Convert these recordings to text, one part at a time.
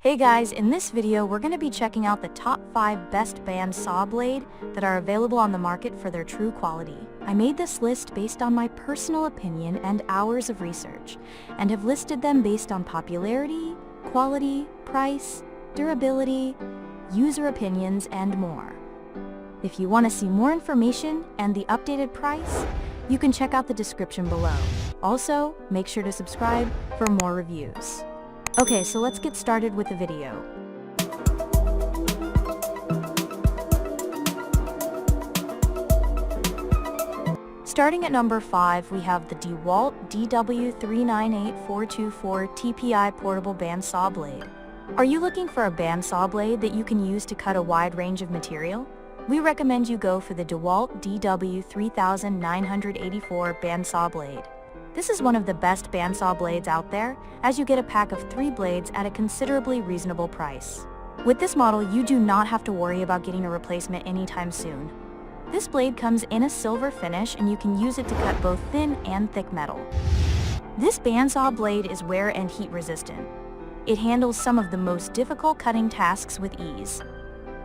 Hey guys, in this video we're going to be checking out the top 5 best bandsaw blade that are available on the market for their true quality. I made this list based on my personal opinion and hours of research, and have listed them based on popularity, quality, price, durability, user opinions, and more. If you want to see more information and the updated price, you can check out the description below. Also, make sure to subscribe for more reviews. Okay, so let's get started with the video. Starting at number 5, we have the DeWalt DW398424 TPI Portable Bandsaw Blade. Are you looking for a bandsaw blade that you can use to cut a wide range of material? We recommend you go for the DeWalt DW3984 Bandsaw Blade. This is one of the best bandsaw blades out there, as you get a pack of 3 blades at a considerably reasonable price. With this model, you do not have to worry about getting a replacement anytime soon. This blade comes in a silver finish, and you can use it to cut both thin and thick metal. This bandsaw blade is wear and heat resistant. It handles some of the most difficult cutting tasks with ease.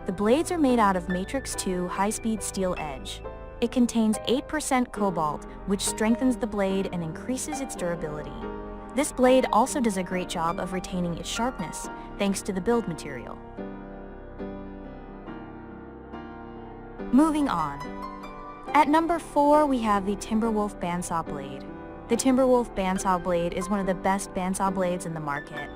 The blades are made out of Matrix 2 high-speed steel edge. It contains 8% cobalt, which strengthens the blade and increases its durability. This blade also does a great job of retaining its sharpness, thanks to the build material. Moving on. At number 4, we have the Timberwolf Bandsaw Blade. The Timberwolf Bandsaw Blade is one of the best bandsaw blades in the market.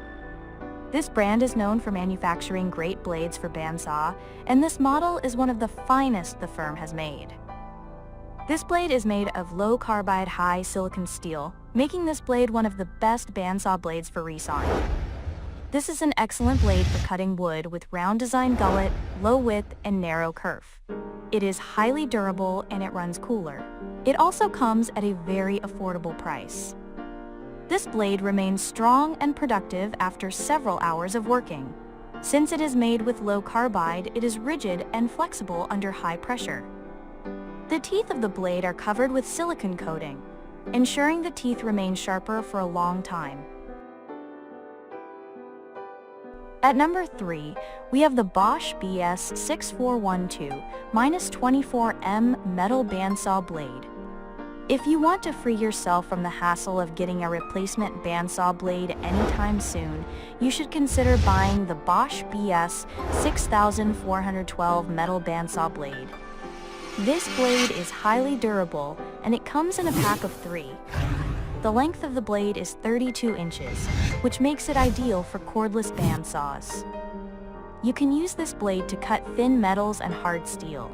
This brand is known for manufacturing great blades for bandsaw, and this model is one of the finest the firm has made. This blade is made of low carbide high silicon steel, making this blade one of the best bandsaw blades for resawing. This is an excellent blade for cutting wood with round design gullet, low width, and narrow kerf. It is highly durable and it runs cooler. It also comes at a very affordable price. This blade remains strong and productive after several hours of working. Since it is made with low carbide, it is rigid and flexible under high pressure. The teeth of the blade are covered with silicone coating, ensuring the teeth remain sharper for a long time. At number 3, we have the Bosch BS6412-24M Metal Bandsaw Blade. If you want to free yourself from the hassle of getting a replacement bandsaw blade anytime soon, you should consider buying the Bosch BS6412 Metal Bandsaw Blade. This blade is highly durable, and it comes in a pack of 3. The length of the blade is 32 inches, which makes it ideal for cordless bandsaws. You can use this blade to cut thin metals and hard steel.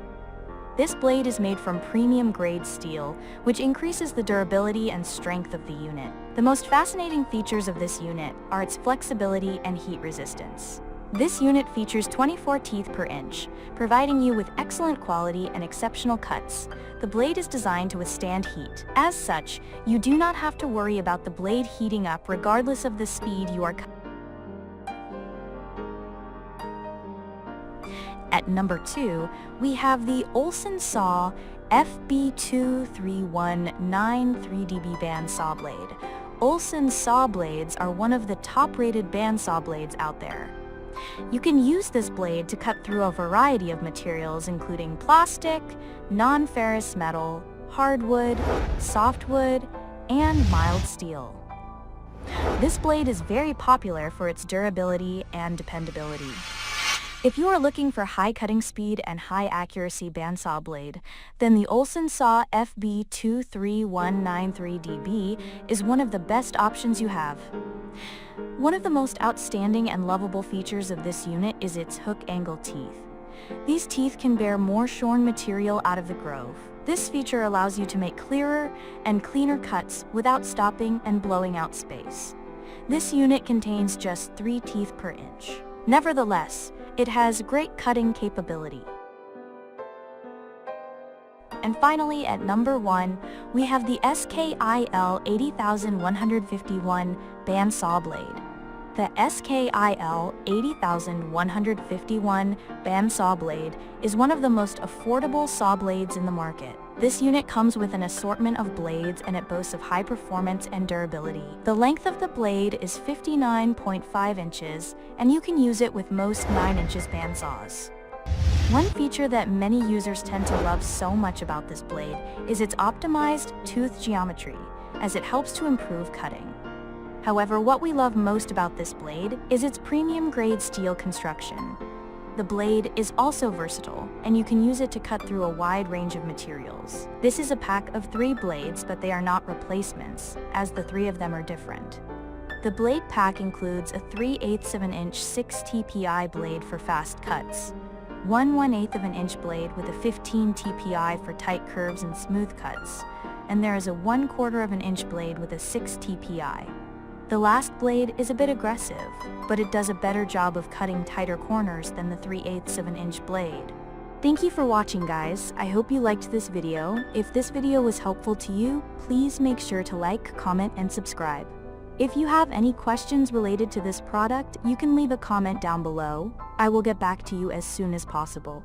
This blade is made from premium grade steel, which increases the durability and strength of the unit. The most fascinating features of this unit are its flexibility and heat resistance. This unit features 24 teeth per inch, providing you with excellent quality and exceptional cuts. The blade is designed to withstand heat. As such, you do not have to worry about the blade heating up regardless of the speed you are cutting. At number 2, we have the Olsen Saw FB23193dB bandsaw blade. Olsen Saw blades are one of the top-rated bandsaw blades out there. You can use this blade to cut through a variety of materials, including plastic, non-ferrous metal, hardwood, softwood, and mild steel. This blade is very popular for its durability and dependability. If you are looking for high cutting speed and high accuracy bandsaw blade, then the Olsen Saw FB23193dB is one of the best options you have. One of the most outstanding and lovable features of this unit is its hook angle teeth. These teeth can bear more shorn material out of the grove. This feature allows you to make clearer and cleaner cuts without stopping and blowing out space. This unit contains just 3 teeth per inch. Nevertheless, it has great cutting capability. And finally, at number 1, we have the SKIL 80151 Bandsaw Blade. The SKIL 80151 Bandsaw Blade is one of the most affordable saw blades in the market. This unit comes with an assortment of blades and it boasts of high performance and durability. The length of the blade is 59.5 inches, and you can use it with most 9 inches bandsaws. One feature that many users tend to love so much about this blade is its optimized tooth geometry, as it helps to improve cutting. However, what we love most about this blade is its premium-grade steel construction. The blade is also versatile, and you can use it to cut through a wide range of materials. This is a pack of 3 blades, but they are not replacements, as the 3 of them are different. The blade pack includes a 3/8 of an inch 6 TPI blade for fast cuts, 1/1/8 of an inch blade with a 15 TPI for tight curves and smooth cuts, and there is a 1/4 of an inch blade with a 6 TPI. The last blade is a bit aggressive, but it does a better job of cutting tighter corners than the 3/8 of an inch blade. Thank you for watching, guys. I hope you liked this video. If this video was helpful to you, please make sure to like, comment, and subscribe. If you have any questions related to this product, you can leave a comment down below. I will get back to you as soon as possible.